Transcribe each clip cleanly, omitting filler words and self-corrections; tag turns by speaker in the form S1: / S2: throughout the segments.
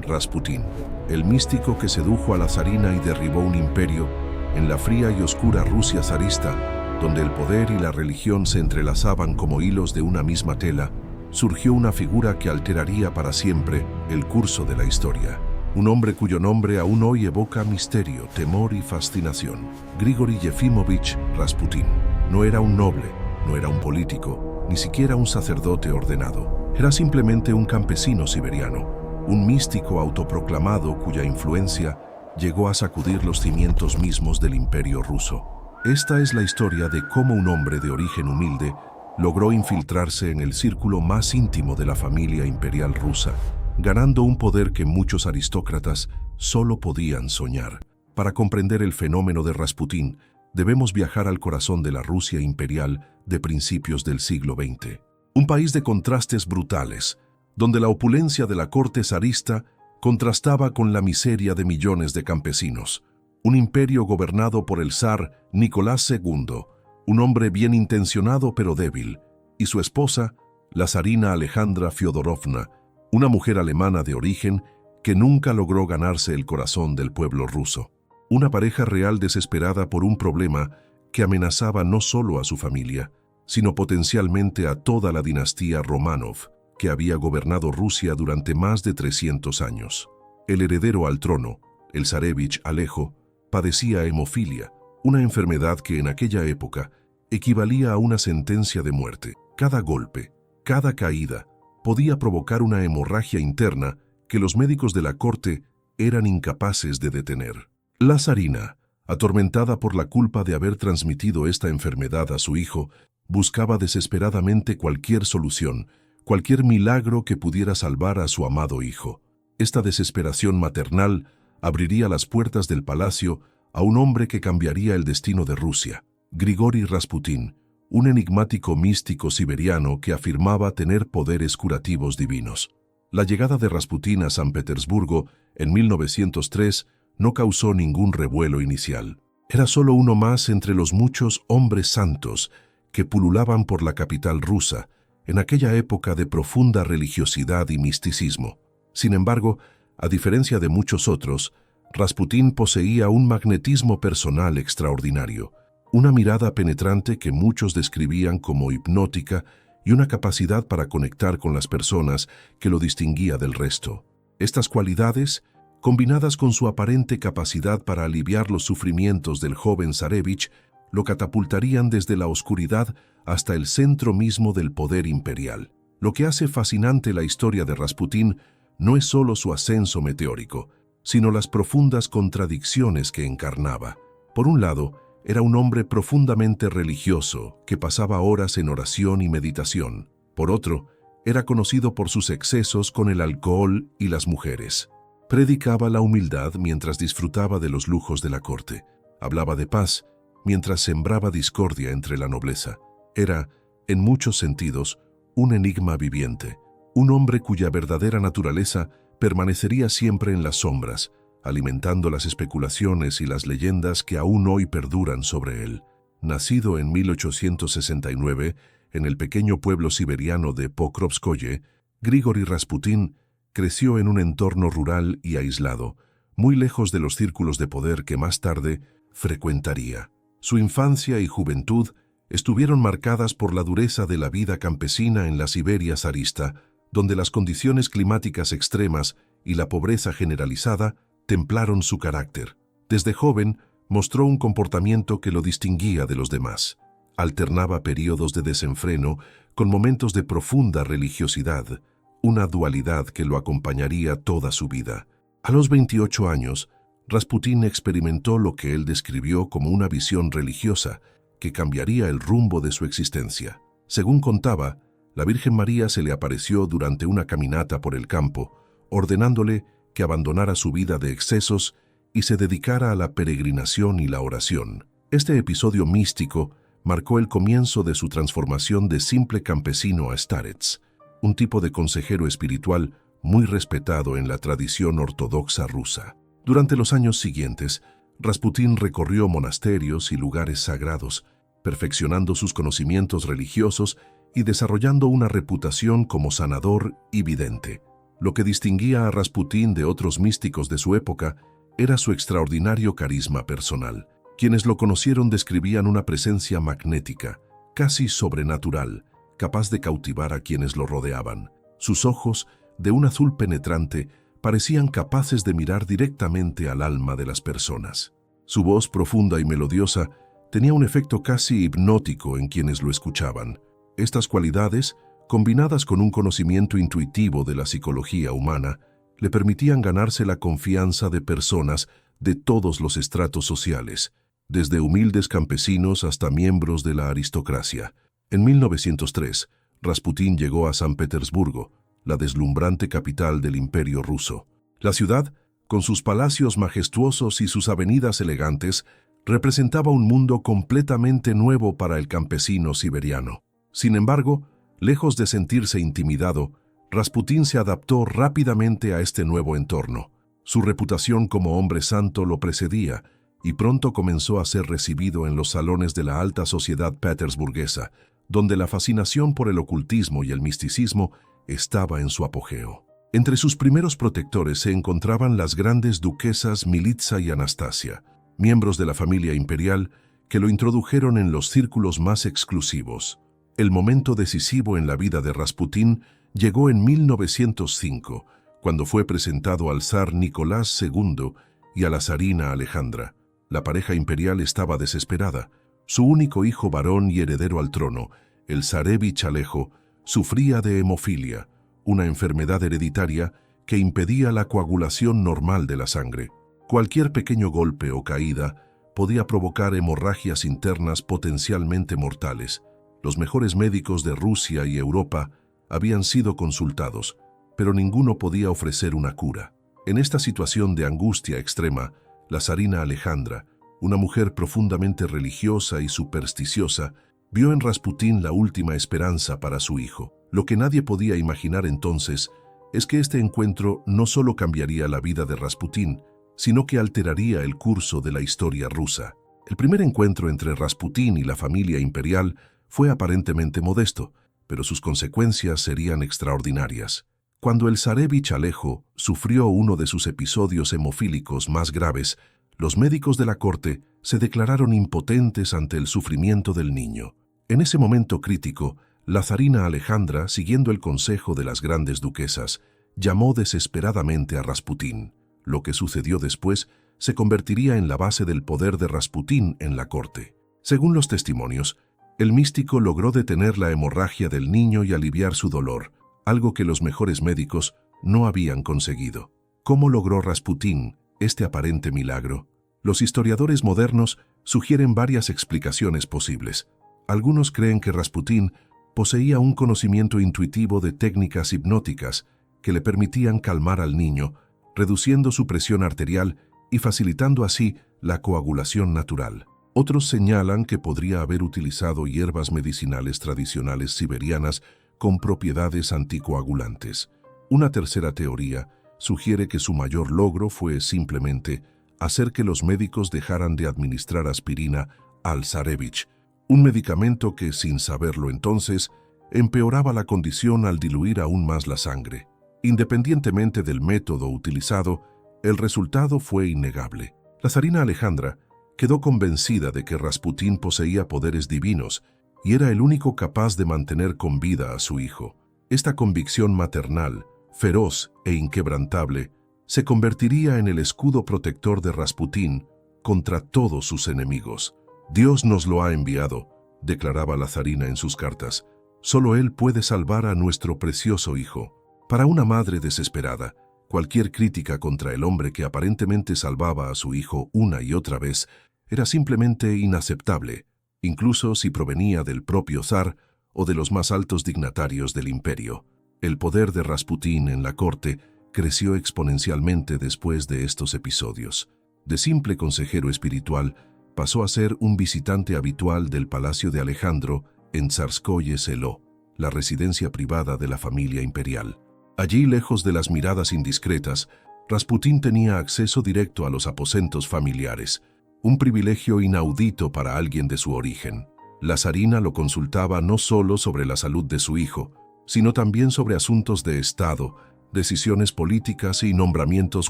S1: Rasputín, el místico que sedujo a la zarina y derribó un imperio en la fría y oscura Rusia zarista, donde el poder y la religión se entrelazaban como hilos de una misma tela, surgió una figura que alteraría para siempre el curso de la historia. Un hombre cuyo nombre aún hoy evoca misterio, temor y fascinación. Grigori Yefimóvich Rasputín. No era un noble, no era un político, ni siquiera un sacerdote ordenado. Era simplemente un campesino siberiano, un místico autoproclamado cuya influencia llegó a sacudir los cimientos mismos del Imperio ruso. Esta es la historia de cómo un hombre de origen humilde logró infiltrarse en el círculo más íntimo de la familia imperial rusa, ganando un poder que muchos aristócratas solo podían soñar. Para comprender el fenómeno de Rasputín, debemos viajar al corazón de la Rusia imperial de principios del siglo XX. Un país de contrastes brutales, donde la opulencia de la corte zarista contrastaba con la miseria de millones de campesinos. Un imperio gobernado por el zar Nicolás II, un hombre bien intencionado pero débil, y su esposa, la zarina Alejandra Fyodorovna, una mujer alemana de origen que nunca logró ganarse el corazón del pueblo ruso. Una pareja real desesperada por un problema que amenazaba no solo a su familia, sino potencialmente a toda la dinastía Románov, que había gobernado Rusia durante más de 300 años. El heredero al trono, el zarévich Alejo, padecía hemofilia, una enfermedad que en aquella época equivalía a una sentencia de muerte. Cada golpe, cada caída, podía provocar una hemorragia interna que los médicos de la corte eran incapaces de detener. La zarina, atormentada por la culpa de haber transmitido esta enfermedad a su hijo, buscaba desesperadamente cualquier solución, cualquier milagro que pudiera salvar a su amado hijo. Esta desesperación maternal abriría las puertas del palacio a un hombre que cambiaría el destino de Rusia, Grigori Rasputín, un enigmático místico siberiano que afirmaba tener poderes curativos divinos. La llegada de Rasputín a San Petersburgo en 1903 no causó ningún revuelo inicial. Era solo uno más entre los muchos hombres santos que pululaban por la capital rusa en aquella época de profunda religiosidad y misticismo. Sin embargo, a diferencia de muchos otros, Rasputín poseía un magnetismo personal extraordinario, una mirada penetrante que muchos describían como hipnótica y una capacidad para conectar con las personas que lo distinguía del resto. Estas cualidades, combinadas con su aparente capacidad para aliviar los sufrimientos del joven zarevich, lo catapultarían desde la oscuridad hasta el centro mismo del poder imperial. Lo que hace fascinante la historia de Rasputín no es solo su ascenso meteórico, sino las profundas contradicciones que encarnaba. Por un lado, era un hombre profundamente religioso que pasaba horas en oración y meditación. Por otro, era conocido por sus excesos con el alcohol y las mujeres. Predicaba la humildad mientras disfrutaba de los lujos de la corte. Hablaba de paz mientras sembraba discordia entre la nobleza. Era, en muchos sentidos, un enigma viviente, un hombre cuya verdadera naturaleza permanecería siempre en las sombras, alimentando las especulaciones y las leyendas que aún hoy perduran sobre él. Nacido en 1869 en el pequeño pueblo siberiano de Pokrovskoye, Grigori Rasputín creció en un entorno rural y aislado, muy lejos de los círculos de poder que más tarde frecuentaría. Su infancia y juventud estuvieron marcadas por la dureza de la vida campesina en la Siberia zarista, donde las condiciones climáticas extremas y la pobreza generalizada templaron su carácter. Desde joven mostró un comportamiento que lo distinguía de los demás. Alternaba periodos de desenfreno con momentos de profunda religiosidad, una dualidad que lo acompañaría toda su vida. A los 28 años, Rasputín experimentó lo que él describió como una visión religiosa que cambiaría el rumbo de su existencia. Según contaba, la Virgen María se le apareció durante una caminata por el campo, ordenándole que abandonara su vida de excesos y se dedicara a la peregrinación y la oración. Este episodio místico marcó el comienzo de su transformación de simple campesino a starets, un tipo de consejero espiritual muy respetado en la tradición ortodoxa rusa. Durante los años siguientes, Rasputín recorrió monasterios y lugares sagrados, perfeccionando sus conocimientos religiosos y desarrollando una reputación como sanador y vidente. Lo que distinguía a Rasputín de otros místicos de su época era su extraordinario carisma personal. Quienes lo conocieron describían una presencia magnética, casi sobrenatural, capaz de cautivar a quienes lo rodeaban. Sus ojos, de un azul penetrante, parecían capaces de mirar directamente al alma de las personas. Su voz profunda y melodiosa tenía un efecto casi hipnótico en quienes lo escuchaban. Estas cualidades, combinadas con un conocimiento intuitivo de la psicología humana, le permitían ganarse la confianza de personas de todos los estratos sociales, desde humildes campesinos hasta miembros de la aristocracia. En 1903, Rasputín llegó a San Petersburgo, la deslumbrante capital del Imperio ruso. La ciudad, con sus palacios majestuosos y sus avenidas elegantes, representaba un mundo completamente nuevo para el campesino siberiano. Sin embargo, lejos de sentirse intimidado, Rasputín se adaptó rápidamente a este nuevo entorno. Su reputación como hombre santo lo precedía y pronto comenzó a ser recibido en los salones de la alta sociedad petersburguesa, donde la fascinación por el ocultismo y el misticismo estaba en su apogeo. Entre sus primeros protectores se encontraban las grandes duquesas Militsa y Anastasia, miembros de la familia imperial que lo introdujeron en los círculos más exclusivos. El momento decisivo en la vida de Rasputín llegó en 1905, cuando fue presentado al zar Nicolás II y a la zarina Alejandra. La pareja imperial estaba desesperada. Su único hijo varón y heredero al trono, el zarevich Alejo, sufría de hemofilia, una enfermedad hereditaria que impedía la coagulación normal de la sangre. Cualquier pequeño golpe o caída podía provocar hemorragias internas potencialmente mortales. Los mejores médicos de Rusia y Europa habían sido consultados, pero ninguno podía ofrecer una cura. En esta situación de angustia extrema, la zarina Alejandra, una mujer profundamente religiosa y supersticiosa, vio en Rasputín la última esperanza para su hijo. Lo que nadie podía imaginar entonces es que este encuentro no solo cambiaría la vida de Rasputín, sino que alteraría el curso de la historia rusa. El primer encuentro entre Rasputín y la familia imperial fue aparentemente modesto, pero sus consecuencias serían extraordinarias. Cuando el zarevich Alejo sufrió uno de sus episodios hemofílicos más graves, los médicos de la corte se declararon impotentes ante el sufrimiento del niño. En ese momento crítico, la zarina Alejandra, siguiendo el consejo de las grandes duquesas, llamó desesperadamente a Rasputín. Lo que sucedió después se convertiría en la base del poder de Rasputín en la corte. Según los testimonios, el místico logró detener la hemorragia del niño y aliviar su dolor, algo que los mejores médicos no habían conseguido. ¿Cómo logró Rasputín este aparente milagro? Los historiadores modernos sugieren varias explicaciones posibles. Algunos creen que Rasputín poseía un conocimiento intuitivo de técnicas hipnóticas que le permitían calmar al niño, reduciendo su presión arterial y facilitando así la coagulación natural. Otros señalan que podría haber utilizado hierbas medicinales tradicionales siberianas con propiedades anticoagulantes. Una tercera teoría sugiere que su mayor logro fue simplemente hacer que los médicos dejaran de administrar aspirina al zarevich, un medicamento que, sin saberlo entonces, empeoraba la condición al diluir aún más la sangre. Independientemente del método utilizado, el resultado fue innegable. La zarina Alejandra quedó convencida de que Rasputín poseía poderes divinos y era el único capaz de mantener con vida a su hijo. Esta convicción maternal, feroz e inquebrantable, se convertiría en el escudo protector de Rasputín contra todos sus enemigos. «Dios nos lo ha enviado», declaraba la zarina en sus cartas. «Solo Él puede salvar a nuestro precioso hijo». Para una madre desesperada, cualquier crítica contra el hombre que aparentemente salvaba a su hijo una y otra vez era simplemente inaceptable, incluso si provenía del propio zar o de los más altos dignatarios del imperio. El poder de Rasputín en la corte creció exponencialmente después de estos episodios. De simple consejero espiritual, pasó a ser un visitante habitual del palacio de Alejandro en Tsarskoye Selo, la residencia privada de la familia imperial. Allí, lejos de las miradas indiscretas, Rasputín tenía acceso directo a los aposentos familiares, un privilegio inaudito para alguien de su origen. La zarina lo consultaba no solo sobre la salud de su hijo, sino también sobre asuntos de Estado, decisiones políticas y nombramientos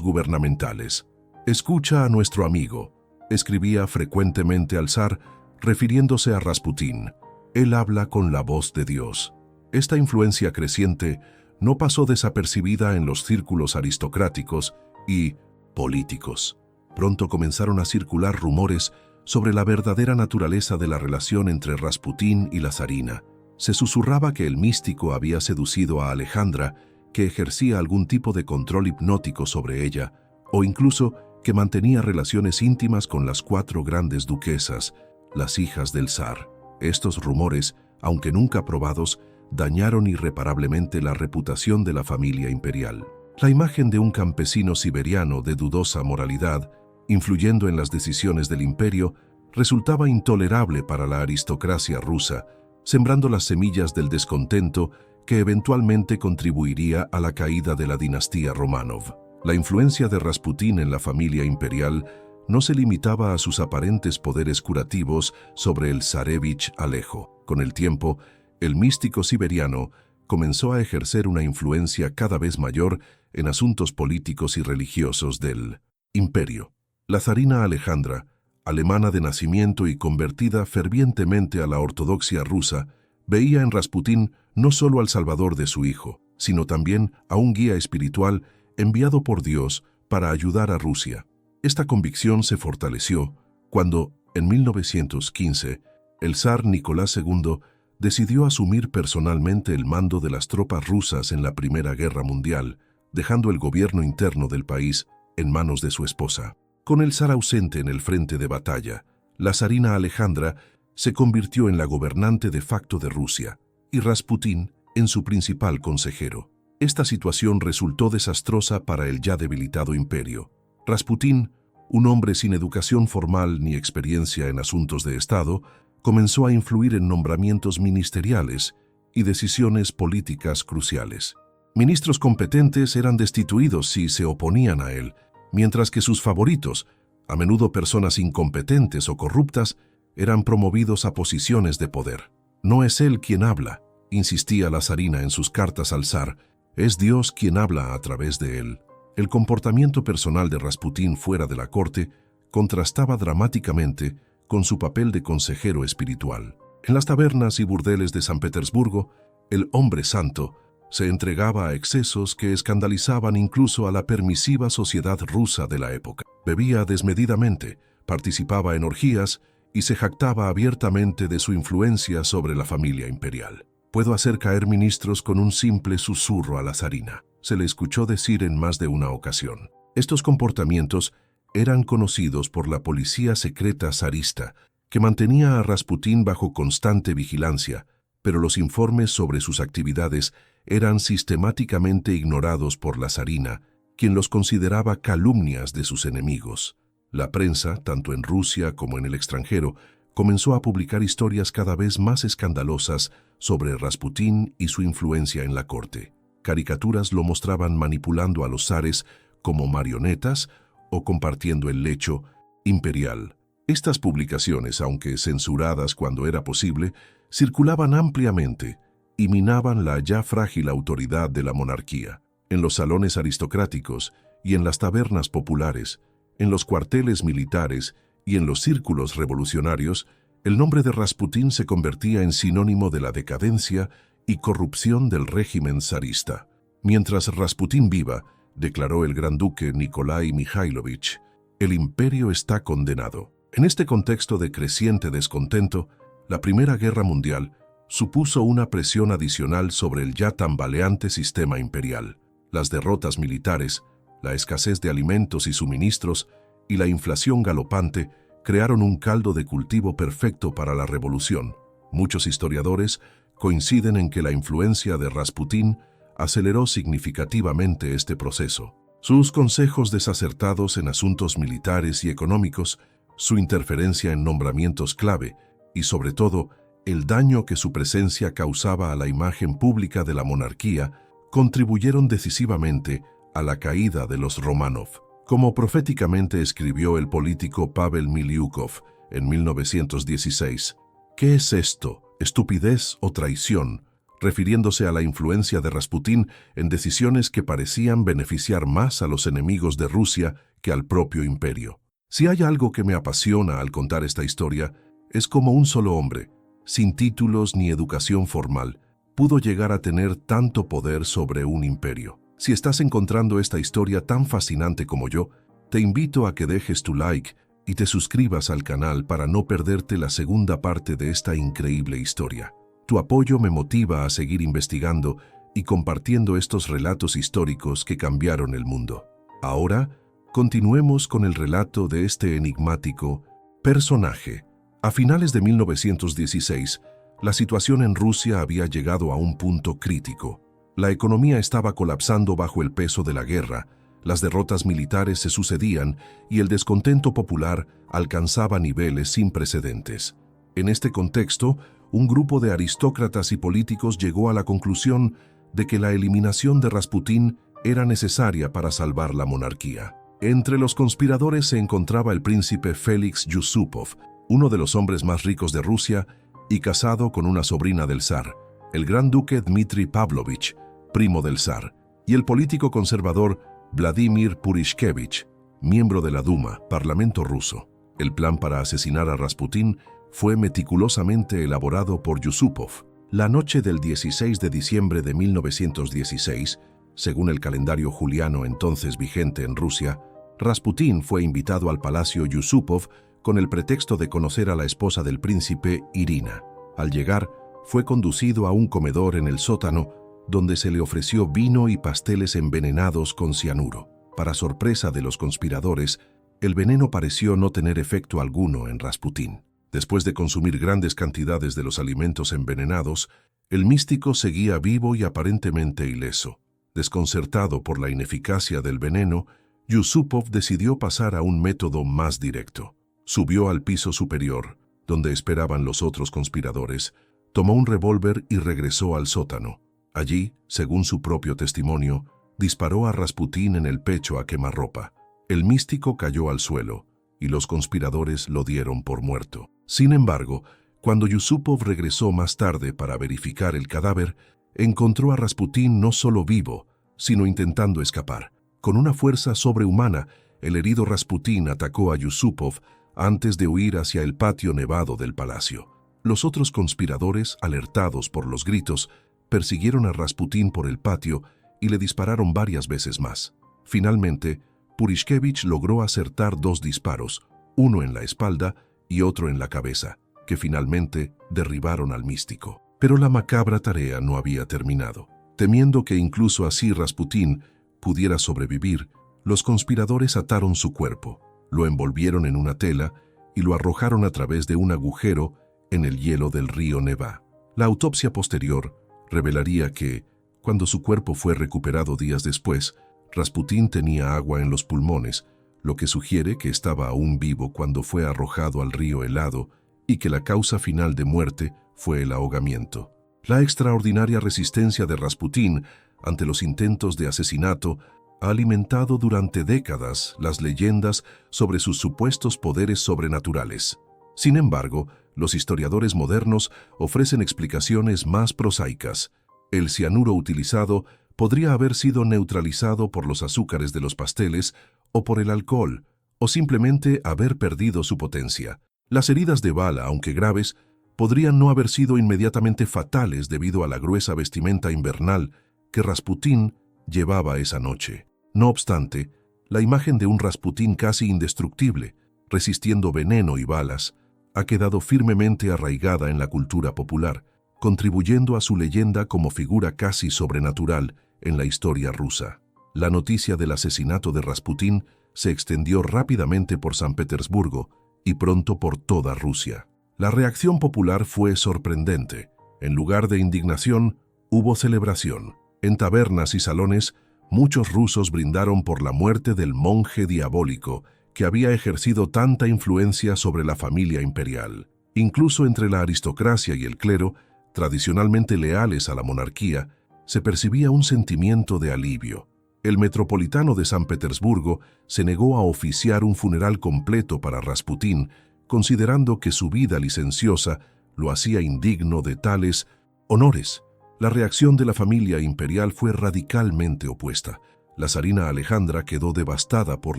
S1: gubernamentales. «Escucha a nuestro amigo», escribía frecuentemente al zar, refiriéndose a Rasputín. «Él habla con la voz de Dios». Esta influencia creciente no pasó desapercibida en los círculos aristocráticos y políticos. Pronto comenzaron a circular rumores sobre la verdadera naturaleza de la relación entre Rasputín y la zarina. Se susurraba que el místico había seducido a Alejandra, que ejercía algún tipo de control hipnótico sobre ella, o incluso que mantenía relaciones íntimas con las 4 grandes duquesas, las hijas del zar. Estos rumores, aunque nunca probados, dañaron irreparablemente la reputación de la familia imperial. La imagen de un campesino siberiano de dudosa moralidad, influyendo en las decisiones del imperio, resultaba intolerable para la aristocracia rusa, sembrando las semillas del descontento que eventualmente contribuiría a la caída de la dinastía Románov. La influencia de Rasputín en la familia imperial no se limitaba a sus aparentes poderes curativos sobre el zarevich Alejo. Con el tiempo, el místico siberiano comenzó a ejercer una influencia cada vez mayor en asuntos políticos y religiosos del imperio. La zarina Alejandra, alemana de nacimiento y convertida fervientemente a la ortodoxia rusa, veía en Rasputín no solo al salvador de su hijo, sino también a un guía espiritual enviado por Dios para ayudar a Rusia. Esta convicción se fortaleció cuando, en 1915, el zar Nicolás II decidió asumir personalmente el mando de las tropas rusas en la Primera Guerra Mundial, dejando el gobierno interno del país en manos de su esposa. Con el zar ausente en el frente de batalla, la zarina Alejandra se convirtió en la gobernante de facto de Rusia y Rasputín en su principal consejero. Esta situación resultó desastrosa para el ya debilitado imperio. Rasputín, un hombre sin educación formal ni experiencia en asuntos de Estado, comenzó a influir en nombramientos ministeriales y decisiones políticas cruciales. Ministros competentes eran destituidos si se oponían a él, mientras que sus favoritos, a menudo personas incompetentes o corruptas, eran promovidos a posiciones de poder. «No es él quien habla», insistía la zarina en sus cartas al zar, «es Dios quien habla a través de él». El comportamiento personal de Rasputín fuera de la corte contrastaba dramáticamente con su papel de consejero espiritual. En las tabernas y burdeles de San Petersburgo, el hombre santo se entregaba a excesos que escandalizaban incluso a la permisiva sociedad rusa de la época. Bebía desmedidamente, participaba en orgías y se jactaba abiertamente de su influencia sobre la familia imperial. «Puedo hacer caer ministros con un simple susurro a la zarina», se le escuchó decir en más de una ocasión. Estos comportamientos eran conocidos por la policía secreta zarista, que mantenía a Rasputín bajo constante vigilancia, pero los informes sobre sus actividades eran sistemáticamente ignorados por la zarina, quien los consideraba calumnias de sus enemigos. La prensa, tanto en Rusia como en el extranjero, comenzó a publicar historias cada vez más escandalosas sobre Rasputín y su influencia en la corte. Caricaturas lo mostraban manipulando a los zares como marionetas o compartiendo el lecho imperial. Estas publicaciones, aunque censuradas cuando era posible, circulaban ampliamente y minaban la ya frágil autoridad de la monarquía. En los salones aristocráticos y en las tabernas populares, en los cuarteles militares y en los círculos revolucionarios, el nombre de Rasputín se convertía en sinónimo de la decadencia y corrupción del régimen zarista. «Mientras Rasputín viva», declaró el gran duque Nikolai Mikhailovich, «el imperio está condenado». En este contexto de creciente descontento, la Primera Guerra Mundial supuso una presión adicional sobre el ya tambaleante sistema imperial. Las derrotas militares, la escasez de alimentos y suministros y la inflación galopante crearon un caldo de cultivo perfecto para la revolución. Muchos historiadores coinciden en que la influencia de Rasputín aceleró significativamente este proceso. Sus consejos desacertados en asuntos militares y económicos, su interferencia en nombramientos clave y, sobre todo, el daño que su presencia causaba a la imagen pública de la monarquía, contribuyeron decisivamente a la caída de los Románov. Como proféticamente escribió el político Pavel Miliukov en 1916, «¿Qué es esto? ¿Estupidez o traición? refiriéndose a la influencia de Rasputín en decisiones que parecían beneficiar más a los enemigos de Rusia que al propio imperio. Si hay algo que me apasiona al contar esta historia, es cómo un solo hombre, sin títulos ni educación formal, pudo llegar a tener tanto poder sobre un imperio. Si estás encontrando esta historia tan fascinante como yo, te invito a que dejes tu like y te suscribas al canal para no perderte la segunda parte de esta increíble historia. Tu apoyo me motiva a seguir investigando y compartiendo estos relatos históricos que cambiaron el mundo. Ahora, continuemos con el relato de este enigmático personaje. A finales de 1916, la situación en Rusia había llegado a un punto crítico. La economía estaba colapsando bajo el peso de la guerra, las derrotas militares se sucedían y el descontento popular alcanzaba niveles sin precedentes. En este contexto, un grupo de aristócratas y políticos llegó a la conclusión de que la eliminación de Rasputín era necesaria para salvar la monarquía. Entre los conspiradores se encontraba el príncipe Félix Yusupov, uno de los hombres más ricos de Rusia y casado con una sobrina del zar, el gran duque Dmitri Pavlovich, primo del zar, y el político conservador Vladimir Purishkevich, miembro de la Duma, Parlamento ruso. El plan para asesinar a Rasputín fue meticulosamente elaborado por Yusupov. La noche del 16 de diciembre de 1916, según el calendario juliano entonces vigente en Rusia, Rasputín fue invitado al Palacio Yusupov con el pretexto de conocer a la esposa del príncipe, Irina. Al llegar, fue conducido a un comedor en el sótano, donde se le ofreció vino y pasteles envenenados con cianuro. Para sorpresa de los conspiradores, el veneno pareció no tener efecto alguno en Rasputín. Después de consumir grandes cantidades de los alimentos envenenados, el místico seguía vivo y aparentemente ileso. Desconcertado por la ineficacia del veneno, Yusupov decidió pasar a un método más directo. Subió al piso superior, donde esperaban los otros conspiradores, tomó un revólver y regresó al sótano. Allí, según su propio testimonio, disparó a Rasputín en el pecho a quemarropa. El místico cayó al suelo y los conspiradores lo dieron por muerto. Sin embargo, cuando Yusupov regresó más tarde para verificar el cadáver, encontró a Rasputín no solo vivo, sino intentando escapar. Con una fuerza sobrehumana, el herido Rasputín atacó a Yusupov antes de huir hacia el patio nevado del palacio. Los otros conspiradores, alertados por los gritos, persiguieron a Rasputín por el patio y le dispararon varias veces más. Finalmente, Purishkevich logró acertar 2 disparos, uno en la espalda y otro en la cabeza, que finalmente derribaron al místico. Pero la macabra tarea no había terminado. Temiendo que incluso así Rasputín pudiera sobrevivir, los conspiradores ataron su cuerpo, lo envolvieron en una tela y lo arrojaron a través de un agujero en el hielo del río Neva. La autopsia posterior revelaría que, cuando su cuerpo fue recuperado días después, Rasputín tenía agua en los pulmones, lo que sugiere que estaba aún vivo cuando fue arrojado al río helado y que la causa final de muerte fue el ahogamiento. La extraordinaria resistencia de Rasputín ante los intentos de asesinato ha alimentado durante décadas las leyendas sobre sus supuestos poderes sobrenaturales. Sin embargo, los historiadores modernos ofrecen explicaciones más prosaicas. El cianuro utilizado podría haber sido neutralizado por los azúcares de los pasteles o por el alcohol, o simplemente haber perdido su potencia. Las heridas de bala, aunque graves, podrían no haber sido inmediatamente fatales debido a la gruesa vestimenta invernal que Rasputín llevaba esa noche. No obstante, la imagen de un Rasputín casi indestructible, resistiendo veneno y balas, ha quedado firmemente arraigada en la cultura popular, contribuyendo a su leyenda como figura casi sobrenatural en la historia rusa. La noticia del asesinato de Rasputín se extendió rápidamente por San Petersburgo y pronto por toda Rusia. La reacción popular fue sorprendente. En lugar de indignación, hubo celebración. En tabernas y salones, muchos rusos brindaron por la muerte del monje diabólico que había ejercido tanta influencia sobre la familia imperial. Incluso entre la aristocracia y el clero, tradicionalmente leales a la monarquía, se percibía un sentimiento de alivio. El metropolitano de San Petersburgo se negó a oficiar un funeral completo para Rasputín, considerando que su vida licenciosa lo hacía indigno de tales honores. La reacción de la familia imperial fue radicalmente opuesta. La zarina Alejandra quedó devastada por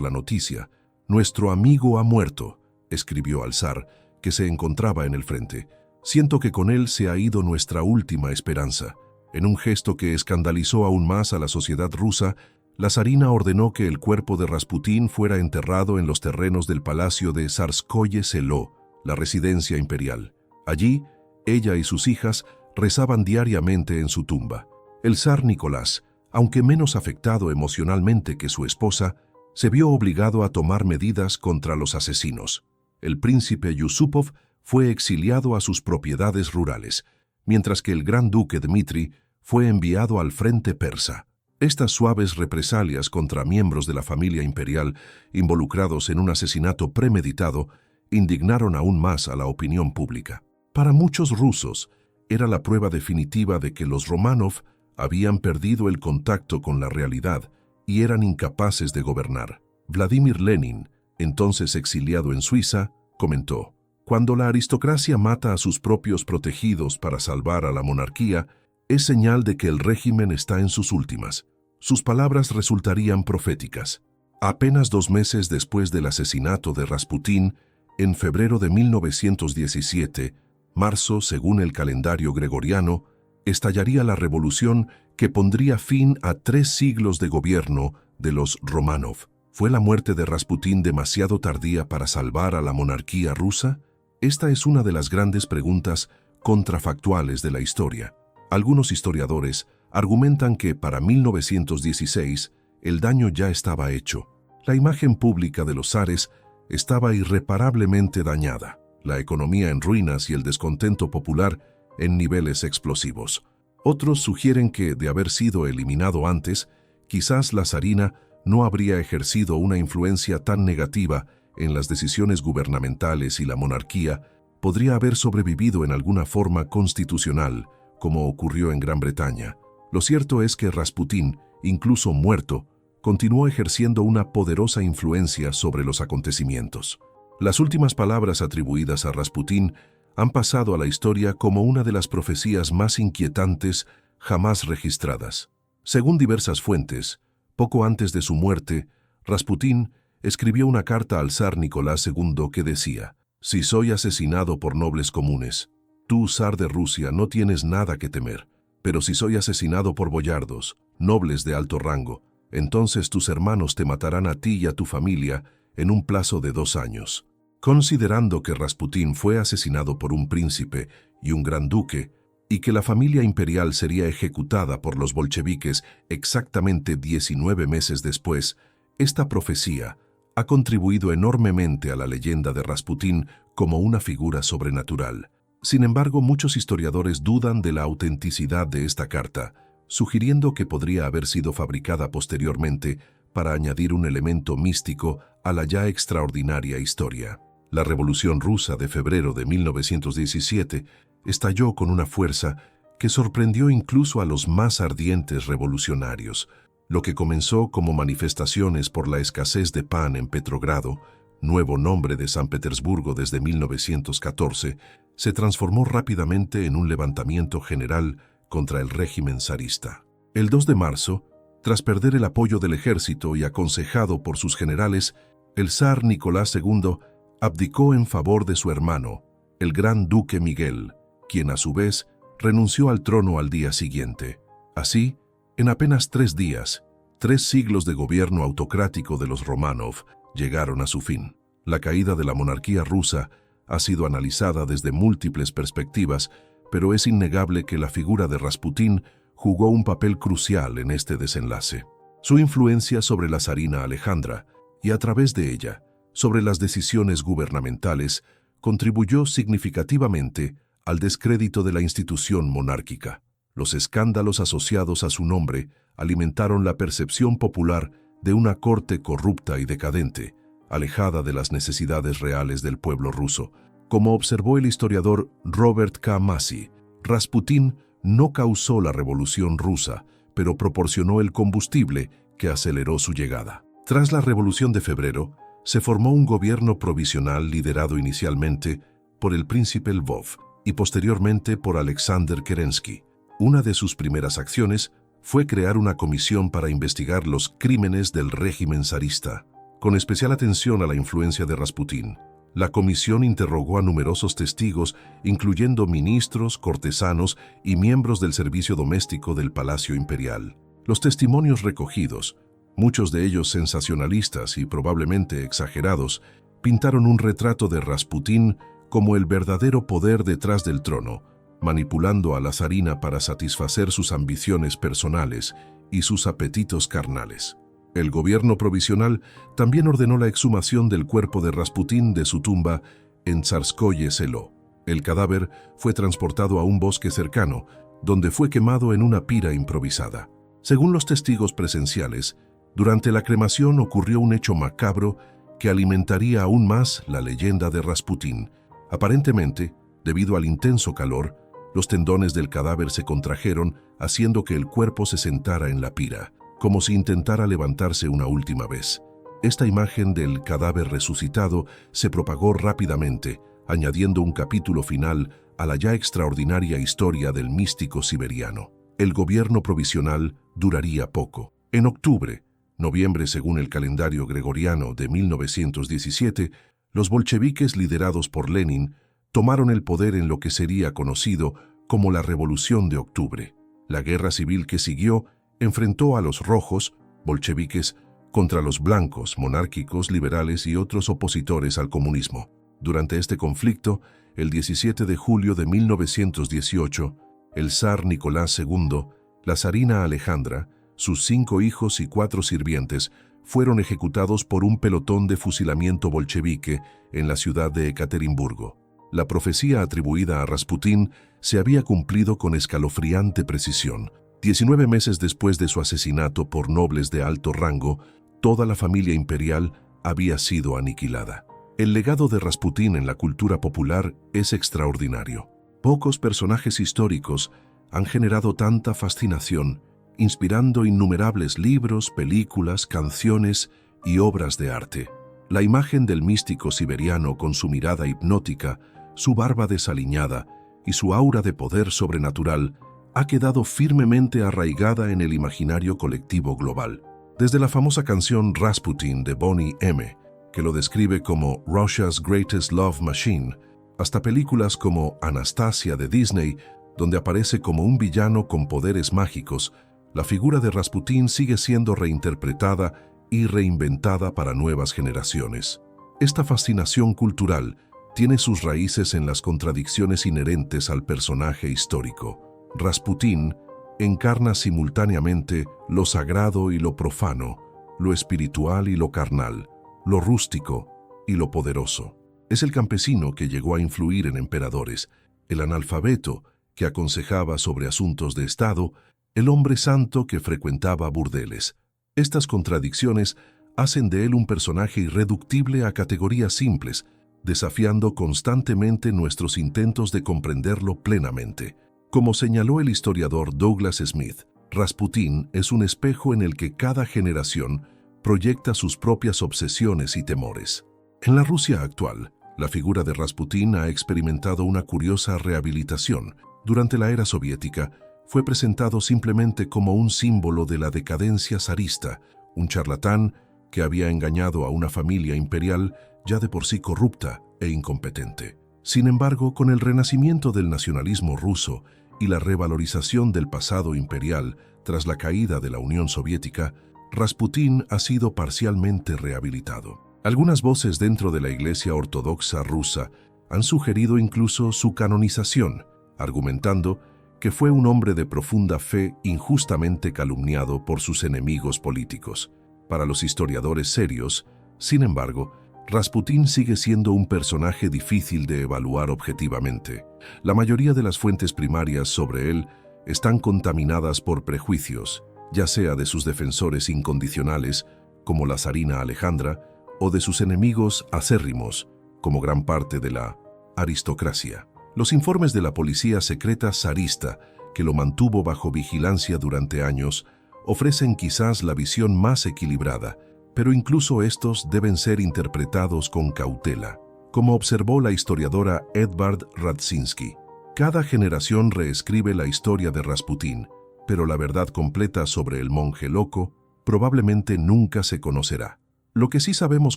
S1: la noticia. «Nuestro amigo ha muerto», escribió al zar, que se encontraba en el frente. «Siento que con él se ha ido nuestra última esperanza». En un gesto que escandalizó aún más a la sociedad rusa, la zarina ordenó que el cuerpo de Rasputín fuera enterrado en los terrenos del palacio de Tsarskoye Selo, la residencia imperial. Allí, ella y sus hijas rezaban diariamente en su tumba. El zar Nicolás, aunque menos afectado emocionalmente que su esposa, se vio obligado a tomar medidas contra los asesinos. El príncipe Yusupov fue exiliado a sus propiedades rurales, mientras que el gran duque Dmitri fue enviado al frente persa. Estas suaves represalias contra miembros de la familia imperial involucrados en un asesinato premeditado indignaron aún más a la opinión pública. Para muchos rusos, era la prueba definitiva de que los Románov habían perdido el contacto con la realidad y eran incapaces de gobernar. Vladimir Lenin, entonces exiliado en Suiza, comentó: «Cuando la aristocracia mata a sus propios protegidos para salvar a la monarquía, es señal de que el régimen está en sus últimas». Sus palabras resultarían proféticas. Apenas 2 meses después del asesinato de Rasputín, en febrero de 1917, marzo según el calendario gregoriano, estallaría la revolución que pondría fin a 3 siglos de gobierno de los Románov. ¿Fue la muerte de Rasputín demasiado tardía para salvar a la monarquía rusa? Esta es una de las grandes preguntas contrafactuales de la historia. Algunos historiadores argumentan que para 1916 el daño ya estaba hecho. La imagen pública de los zares estaba irreparablemente dañada, la economía en ruinas y el descontento popular en niveles explosivos. Otros sugieren que, de haber sido eliminado antes, quizás la zarina no habría ejercido una influencia tan negativa en las decisiones gubernamentales y la monarquía podría haber sobrevivido en alguna forma constitucional, como ocurrió en Gran Bretaña. Lo cierto es que Rasputín, incluso muerto, continuó ejerciendo una poderosa influencia sobre los acontecimientos. Las últimas palabras atribuidas a Rasputín han pasado a la historia como una de las profecías más inquietantes jamás registradas. Según diversas fuentes, poco antes de su muerte, Rasputín escribió una carta al zar Nicolás II que decía: «Si soy asesinado por nobles comunes, tú, zar de Rusia, no tienes nada que temer. Pero si soy asesinado por boyardos, nobles de alto rango, entonces tus hermanos te matarán a ti y a tu familia en un plazo de 2 años». Considerando que Rasputín fue asesinado por un príncipe y un gran duque, y que la familia imperial sería ejecutada por los bolcheviques exactamente 19 meses después, esta profecía ha contribuido enormemente a la leyenda de Rasputín como una figura sobrenatural. Sin embargo, muchos historiadores dudan de la autenticidad de esta carta, sugiriendo que podría haber sido fabricada posteriormente para añadir un elemento místico a la ya extraordinaria historia. La Revolución Rusa de febrero de 1917 estalló con una fuerza que sorprendió incluso a los más ardientes revolucionarios. Lo que comenzó como manifestaciones por la escasez de pan en Petrogrado, nuevo nombre de San Petersburgo desde 1914, se transformó rápidamente en un levantamiento general contra el régimen zarista. El 2 de marzo, tras perder el apoyo del ejército y aconsejado por sus generales, el zar Nicolás II abdicó en favor de su hermano, el gran duque Miguel, quien a su vez renunció al trono al día siguiente. Así, en apenas 3 días, 3 siglos de gobierno autocrático de los Románov llegaron a su fin. La caída de la monarquía rusa ha sido analizada desde múltiples perspectivas, pero es innegable que la figura de Rasputín jugó un papel crucial en este desenlace. Su influencia sobre la zarina Alejandra, y a través de ella, sobre las decisiones gubernamentales, contribuyó significativamente al descrédito de la institución monárquica. Los escándalos asociados a su nombre alimentaron la percepción popular de una corte corrupta y decadente, alejada de las necesidades reales del pueblo ruso. Como observó el historiador Robert K. Massey, Rasputín no causó la revolución rusa, pero proporcionó el combustible que aceleró su llegada. Tras la Revolución de Febrero, se formó un gobierno provisional liderado inicialmente por el príncipe Lvov y posteriormente por Alexander Kerensky. Una de sus primeras acciones fue crear una comisión para investigar los crímenes del régimen zarista, con especial atención a la influencia de Rasputín. La comisión interrogó a numerosos testigos, incluyendo ministros, cortesanos y miembros del servicio doméstico del Palacio Imperial. Los testimonios recogidos, muchos de ellos sensacionalistas y probablemente exagerados, pintaron un retrato de Rasputín como el verdadero poder detrás del trono, manipulando a la zarina para satisfacer sus ambiciones personales y sus apetitos carnales. El gobierno provisional también ordenó la exhumación del cuerpo de Rasputín de su tumba en Tsarskoye Selo. El cadáver fue transportado a un bosque cercano, donde fue quemado en una pira improvisada. Según los testigos presenciales, durante la cremación ocurrió un hecho macabro que alimentaría aún más la leyenda de Rasputín. Aparentemente, debido al intenso calor, los tendones del cadáver se contrajeron, haciendo que el cuerpo se sentara en la pira, como si intentara levantarse una última vez. Esta imagen del cadáver resucitado se propagó rápidamente, añadiendo un capítulo final a la ya extraordinaria historia del místico siberiano. El gobierno provisional duraría poco. En octubre, noviembre según el calendario gregoriano de 1917, los bolcheviques liderados por Lenin tomaron el poder en lo que sería conocido como la Revolución de Octubre. La guerra civil que siguió enfrentó a los rojos, bolcheviques, contra los blancos, monárquicos, liberales y otros opositores al comunismo. Durante este conflicto, el 17 de julio de 1918, el zar Nicolás II, la zarina Alejandra, sus 5 hijos y 4 sirvientes fueron ejecutados por un pelotón de fusilamiento bolchevique en la ciudad de Ekaterimburgo. La profecía atribuida a Rasputín se había cumplido con escalofriante precisión. 19 meses después de su asesinato por nobles de alto rango, toda la familia imperial había sido aniquilada. El legado de Rasputín en la cultura popular es extraordinario. Pocos personajes históricos han generado tanta fascinación, inspirando innumerables libros, películas, canciones y obras de arte. La imagen del místico siberiano con su mirada hipnótica, su barba desaliñada y su aura de poder sobrenatural ha quedado firmemente arraigada en el imaginario colectivo global. Desde la famosa canción Rasputin de Boney M., que lo describe como Russia's Greatest Love Machine, hasta películas como Anastasia de Disney, donde aparece como un villano con poderes mágicos, la figura de Rasputín sigue siendo reinterpretada y reinventada para nuevas generaciones. Esta fascinación cultural tiene sus raíces en las contradicciones inherentes al personaje histórico. Rasputín encarna simultáneamente lo sagrado y lo profano, lo espiritual y lo carnal, lo rústico y lo poderoso. Es el campesino que llegó a influir en emperadores, el analfabeto que aconsejaba sobre asuntos de Estado, el hombre santo que frecuentaba burdeles. Estas contradicciones hacen de él un personaje irreductible a categorías simples, desafiando constantemente nuestros intentos de comprenderlo plenamente. Como señaló el historiador Douglas Smith, Rasputín es un espejo en el que cada generación proyecta sus propias obsesiones y temores. En la Rusia actual, la figura de Rasputín ha experimentado una curiosa rehabilitación. Durante la era soviética, fue presentado simplemente como un símbolo de la decadencia zarista, un charlatán que había engañado a una familia imperial ya de por sí corrupta e incompetente. Sin embargo, con el renacimiento del nacionalismo ruso y la revalorización del pasado imperial tras la caída de la Unión Soviética, Rasputín ha sido parcialmente rehabilitado. Algunas voces dentro de la Iglesia Ortodoxa rusa han sugerido incluso su canonización, argumentando que fue un hombre de profunda fe injustamente calumniado por sus enemigos políticos. Para los historiadores serios, sin embargo, Rasputín sigue siendo un personaje difícil de evaluar objetivamente. La mayoría de las fuentes primarias sobre él están contaminadas por prejuicios, ya sea de sus defensores incondicionales, como la zarina Alejandra, o de sus enemigos acérrimos, como gran parte de la aristocracia. Los informes de la policía secreta zarista, que lo mantuvo bajo vigilancia durante años, ofrecen quizás la visión más equilibrada, pero incluso estos deben ser interpretados con cautela. Como observó la historiadora Edvard Radzinsky, Cada generación reescribe la historia de Rasputín, pero la verdad completa sobre el monje loco probablemente nunca se conocerá. Lo que sí sabemos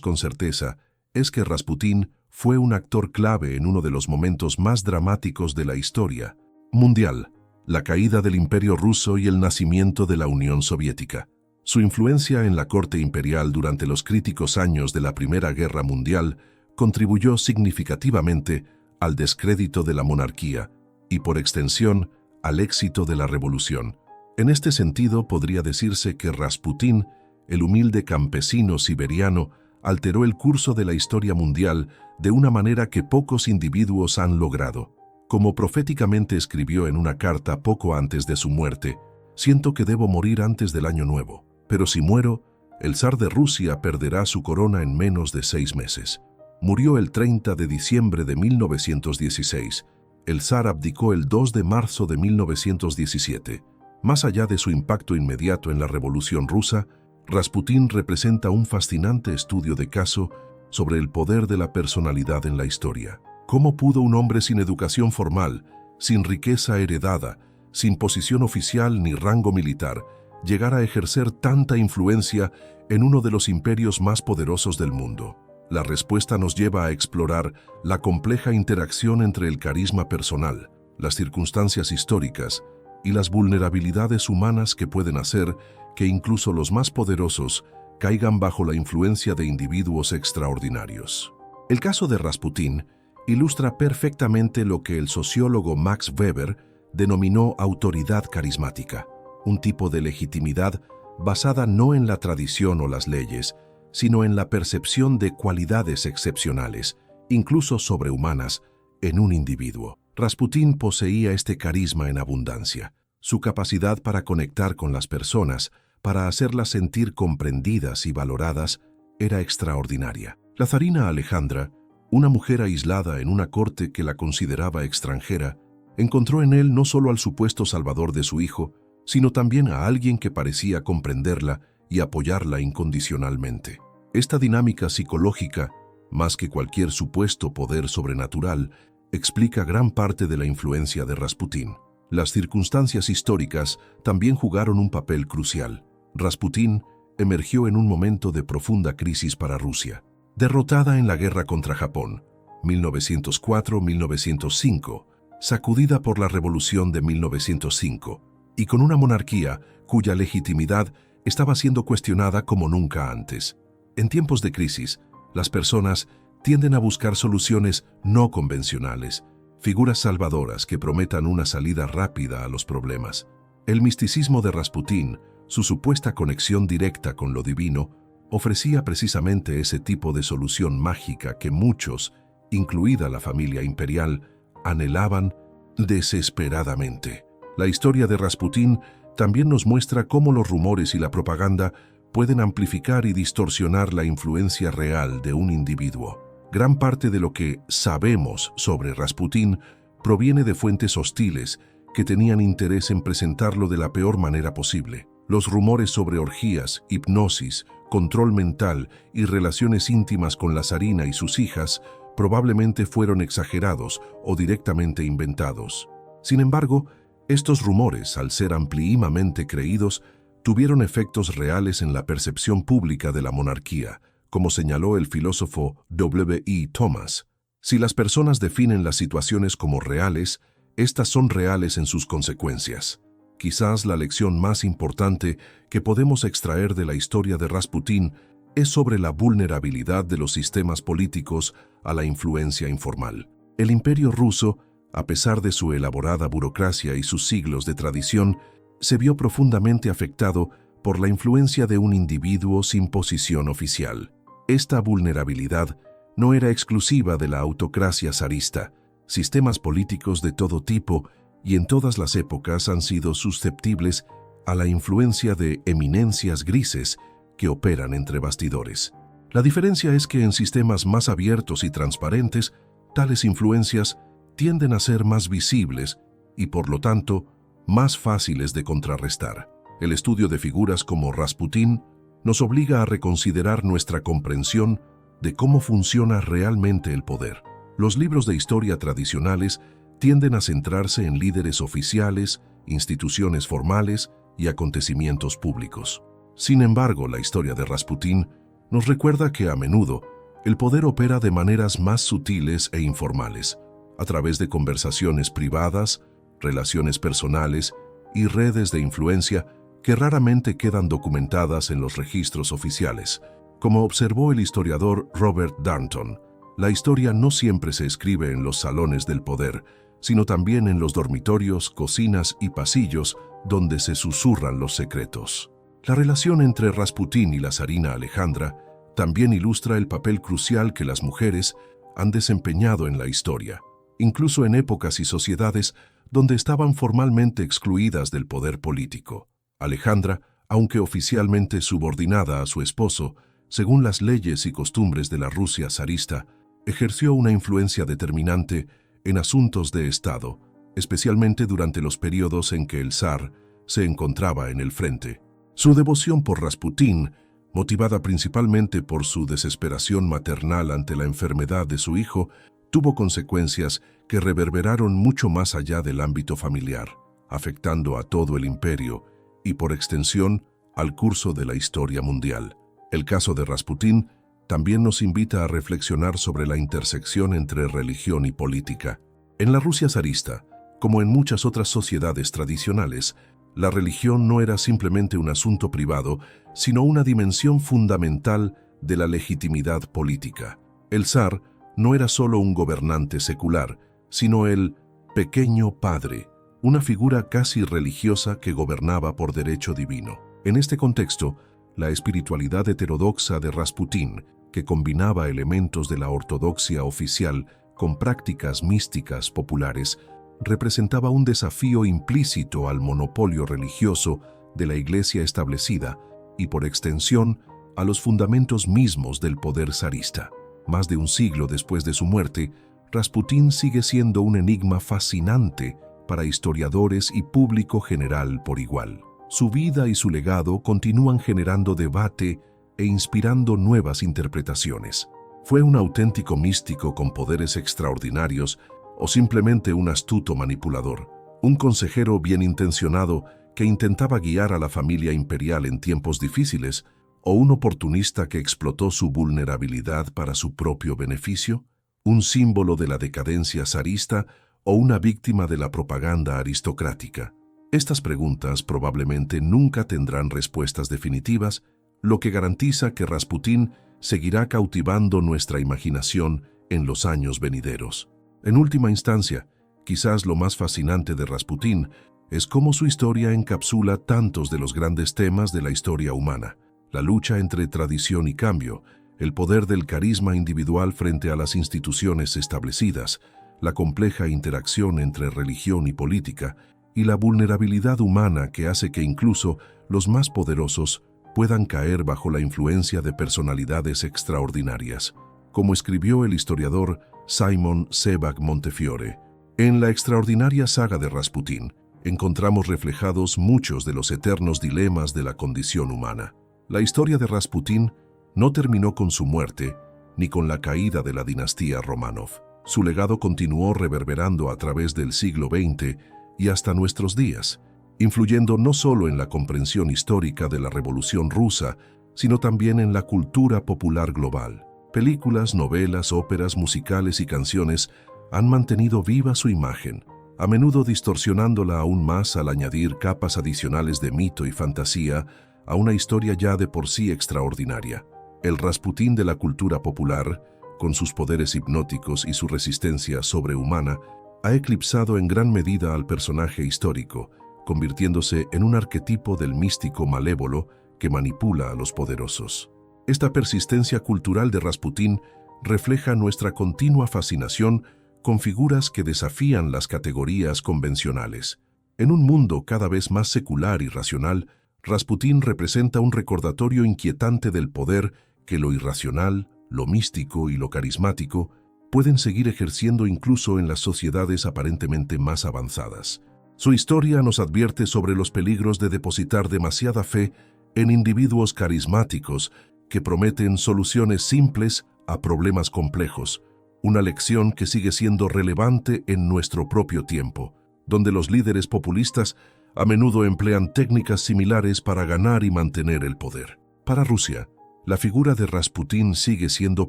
S1: con certeza es que Rasputín fue un actor clave en uno de los momentos más dramáticos de la historia mundial, la caída del Imperio Ruso y el nacimiento de la Unión Soviética. Su influencia en la corte imperial durante los críticos años de la Primera Guerra Mundial contribuyó significativamente al descrédito de la monarquía y, por extensión, al éxito de la revolución. En este sentido, podría decirse que Rasputín, el humilde campesino siberiano, alteró el curso de la historia mundial de una manera que pocos individuos han logrado. Como proféticamente escribió en una carta poco antes de su muerte: «Siento que debo morir antes del año nuevo, pero si muero, el zar de Rusia perderá su corona en menos de 6 meses». Murió el 30 de diciembre de 1916. El zar abdicó el 2 de marzo de 1917. Más allá de su impacto inmediato en la Revolución Rusa, Rasputín representa un fascinante estudio de caso sobre el poder de la personalidad en la historia. ¿Cómo pudo un hombre sin educación formal, sin riqueza heredada, sin posición oficial ni rango militar, llegar a ejercer tanta influencia en uno de los imperios más poderosos del mundo? La respuesta nos lleva a explorar la compleja interacción entre el carisma personal, las circunstancias históricas y las vulnerabilidades humanas que pueden hacer que incluso los más poderosos caigan bajo la influencia de individuos extraordinarios. El caso de Rasputín ilustra perfectamente lo que el sociólogo Max Weber denominó autoridad carismática, un tipo de legitimidad basada no en la tradición o las leyes, sino en la percepción de cualidades excepcionales, incluso sobrehumanas, en un individuo. Rasputín poseía este carisma en abundancia. Su capacidad para conectar con las personas, para hacerlas sentir comprendidas y valoradas, era extraordinaria. La zarina Alejandra, una mujer aislada en una corte que la consideraba extranjera, encontró en él no solo al supuesto salvador de su hijo, sino también a alguien que parecía comprenderla y apoyarla incondicionalmente. Esta dinámica psicológica, más que cualquier supuesto poder sobrenatural, explica gran parte de la influencia de Rasputín. Las circunstancias históricas también jugaron un papel crucial. Rasputín emergió en un momento de profunda crisis para Rusia. Derrotada en la guerra contra Japón, 1904-1905, sacudida por la Revolución de 1905, y con una monarquía cuya legitimidad estaba siendo cuestionada como nunca antes. En tiempos de crisis, las personas tienden a buscar soluciones no convencionales, figuras salvadoras que prometan una salida rápida a los problemas. El misticismo de Rasputín, su supuesta conexión directa con lo divino, ofrecía precisamente ese tipo de solución mágica que muchos, incluida la familia imperial, anhelaban desesperadamente. La historia de Rasputín también nos muestra cómo los rumores y la propaganda pueden amplificar y distorsionar la influencia real de un individuo. Gran parte de lo que sabemos sobre Rasputín proviene de fuentes hostiles que tenían interés en presentarlo de la peor manera posible. Los rumores sobre orgías, hipnosis, control mental y relaciones íntimas con la zarina y sus hijas probablemente fueron exagerados o directamente inventados. Sin embargo, estos rumores, al ser ampliamente creídos, tuvieron efectos reales en la percepción pública de la monarquía, como señaló el filósofo W. E. Thomas. Si las personas definen las situaciones como reales, estas son reales en sus consecuencias. Quizás la lección más importante que podemos extraer de la historia de Rasputín es sobre la vulnerabilidad de los sistemas políticos a la influencia informal. El Imperio Ruso, a pesar de su elaborada burocracia y sus siglos de tradición, se vio profundamente afectado por la influencia de un individuo sin posición oficial. Esta vulnerabilidad no era exclusiva de la autocracia zarista. Sistemas políticos de todo tipo y en todas las épocas han sido susceptibles a la influencia de eminencias grises que operan entre bastidores. La diferencia es que en sistemas más abiertos y transparentes, tales influencias tienden a ser más visibles y, por lo tanto, más fáciles de contrarrestar. El estudio de figuras como Rasputín nos obliga a reconsiderar nuestra comprensión de cómo funciona realmente el poder. Los libros de historia tradicionales tienden a centrarse en líderes oficiales, instituciones formales y acontecimientos públicos. Sin embargo, la historia de Rasputín nos recuerda que a menudo el poder opera de maneras más sutiles e informales, a través de conversaciones privadas, relaciones personales y redes de influencia que raramente quedan documentadas en los registros oficiales. Como observó el historiador Robert Darnton, la historia no siempre se escribe en los salones del poder, sino también en los dormitorios, cocinas y pasillos donde se susurran los secretos. La relación entre Rasputín y la zarina Alejandra también ilustra el papel crucial que las mujeres han desempeñado en la historia, incluso en épocas y sociedades donde estaban formalmente excluidas del poder político. Alejandra, aunque oficialmente subordinada a su esposo, según las leyes y costumbres de la Rusia zarista, ejerció una influencia determinante en asuntos de Estado, especialmente durante los periodos en que el zar se encontraba en el frente. Su devoción por Rasputín, motivada principalmente por su desesperación maternal ante la enfermedad de su hijo, tuvo consecuencias que reverberaron mucho más allá del ámbito familiar, afectando a todo el imperio y, por extensión, al curso de la historia mundial. El caso de Rasputín también nos invita a reflexionar sobre la intersección entre religión y política. En la Rusia zarista, como en muchas otras sociedades tradicionales, la religión no era simplemente un asunto privado, sino una dimensión fundamental de la legitimidad política. El zar no era solo un gobernante secular, sino el pequeño padre, una figura casi religiosa que gobernaba por derecho divino. En este contexto, la espiritualidad heterodoxa de Rasputín, que combinaba elementos de la ortodoxia oficial con prácticas místicas populares, representaba un desafío implícito al monopolio religioso de la Iglesia establecida y, por extensión, a los fundamentos mismos del poder zarista. Más de un siglo después de su muerte, Rasputín sigue siendo un enigma fascinante para historiadores y público general por igual. Su vida y su legado continúan generando debate e inspirando nuevas interpretaciones. ¿Fue un auténtico místico con poderes extraordinarios o simplemente un astuto manipulador? ¿Un consejero bien intencionado que intentaba guiar a la familia imperial en tiempos difíciles o un oportunista que explotó su vulnerabilidad para su propio beneficio? ¿Un símbolo de la decadencia zarista o una víctima de la propaganda aristocrática? Estas preguntas probablemente nunca tendrán respuestas definitivas, lo que garantiza que Rasputín seguirá cautivando nuestra imaginación en los años venideros. En última instancia, quizás lo más fascinante de Rasputín es cómo su historia encapsula tantos de los grandes temas de la historia humana: la lucha entre tradición y cambio, el poder del carisma individual frente a las instituciones establecidas, la compleja interacción entre religión y política, y la vulnerabilidad humana que hace que incluso los más poderosos puedan caer bajo la influencia de personalidades extraordinarias. Como escribió el historiador Simon Sebag Montefiore, en la extraordinaria saga de Rasputín encontramos reflejados muchos de los eternos dilemas de la condición humana. La historia de Rasputín no terminó con su muerte ni con la caída de la dinastía Románov. Su legado continuó reverberando a través del siglo XX y hasta nuestros días, influyendo no solo en la comprensión histórica de la Revolución Rusa, sino también en la cultura popular global. Películas, novelas, óperas, musicales y canciones han mantenido viva su imagen, a menudo distorsionándola aún más al añadir capas adicionales de mito y fantasía a una historia ya de por sí extraordinaria. El Rasputín de la cultura popular, con sus poderes hipnóticos y su resistencia sobrehumana, ha eclipsado en gran medida al personaje histórico, convirtiéndose en un arquetipo del místico malévolo que manipula a los poderosos. Esta persistencia cultural de Rasputín refleja nuestra continua fascinación con figuras que desafían las categorías convencionales. En un mundo cada vez más secular y racional, Rasputín representa un recordatorio inquietante del poder que lo irracional, lo místico y lo carismático pueden seguir ejerciendo incluso en las sociedades aparentemente más avanzadas. Su historia nos advierte sobre los peligros de depositar demasiada fe en individuos carismáticos que prometen soluciones simples a problemas complejos, una lección que sigue siendo relevante en nuestro propio tiempo, donde los líderes populistas a menudo emplean técnicas similares para ganar y mantener el poder. Para Rusia, la figura de Rasputín sigue siendo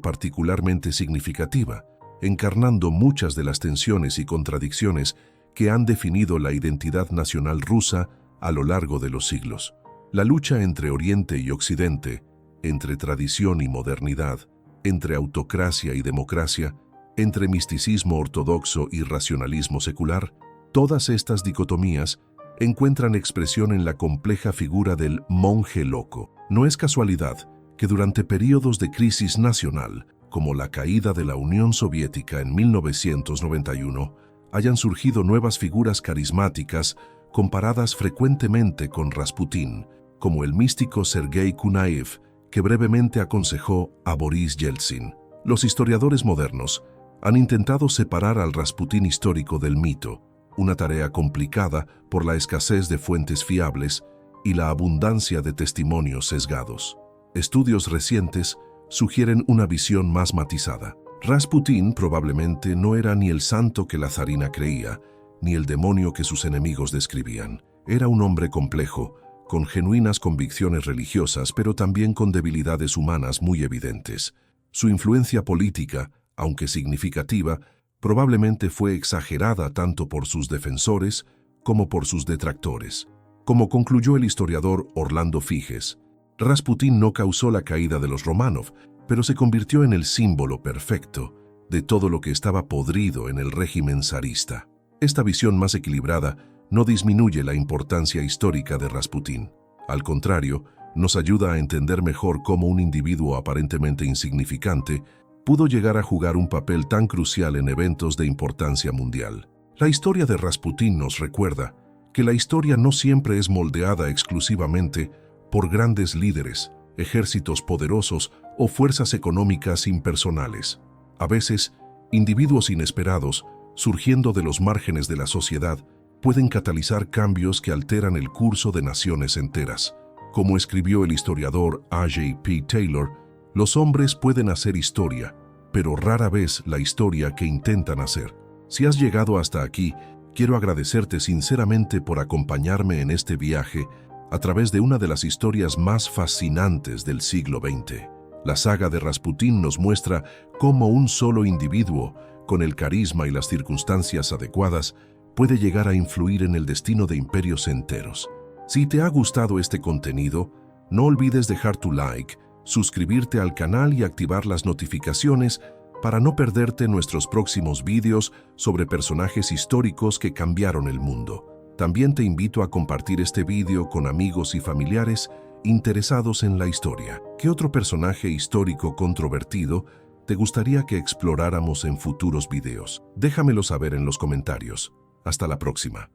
S1: particularmente significativa, encarnando muchas de las tensiones y contradicciones que han definido la identidad nacional rusa a lo largo de los siglos. La lucha entre Oriente y Occidente, entre tradición y modernidad, entre autocracia y democracia, entre misticismo ortodoxo y racionalismo secular, todas estas dicotomías encuentran expresión en la compleja figura del monje loco. No es casualidad que durante períodos de crisis nacional, como la caída de la Unión Soviética en 1991, hayan surgido nuevas figuras carismáticas comparadas frecuentemente con Rasputín, como el místico Sergei Kunaev, que brevemente aconsejó a Boris Yeltsin. Los historiadores modernos han intentado separar al Rasputín histórico del mito, una tarea complicada por la escasez de fuentes fiables y la abundancia de testimonios sesgados. Estudios recientes sugieren una visión más matizada. Rasputín probablemente no era ni el santo que la zarina creía, ni el demonio que sus enemigos describían. Era un hombre complejo, con genuinas convicciones religiosas, pero también con debilidades humanas muy evidentes. Su influencia política, aunque significativa, probablemente fue exagerada tanto por sus defensores como por sus detractores. Como concluyó el historiador Orlando Figes, Rasputín no causó la caída de los Románov, pero se convirtió en el símbolo perfecto de todo lo que estaba podrido en el régimen zarista. Esta visión más equilibrada no disminuye la importancia histórica de Rasputín. Al contrario, nos ayuda a entender mejor cómo un individuo aparentemente insignificante pudo llegar a jugar un papel tan crucial en eventos de importancia mundial. La historia de Rasputín nos recuerda que la historia no siempre es moldeada exclusivamente por grandes líderes, ejércitos poderosos o fuerzas económicas impersonales. A veces, individuos inesperados, surgiendo de los márgenes de la sociedad, pueden catalizar cambios que alteran el curso de naciones enteras. Como escribió el historiador A.J.P. Taylor, los hombres pueden hacer historia, pero rara vez la historia que intentan hacer. Si has llegado hasta aquí, quiero agradecerte sinceramente por acompañarme en este viaje a través de una de las historias más fascinantes del siglo XX. La saga de Rasputín nos muestra cómo un solo individuo, con el carisma y las circunstancias adecuadas, puede llegar a influir en el destino de imperios enteros. Si te ha gustado este contenido, no olvides dejar tu like, suscribirte al canal y activar las notificaciones para no perderte nuestros próximos vídeos sobre personajes históricos que cambiaron el mundo. También te invito a compartir este vídeo con amigos y familiares interesados en la historia. ¿Qué otro personaje histórico controvertido te gustaría que exploráramos en futuros videos? Déjamelo saber en los comentarios. Hasta la próxima.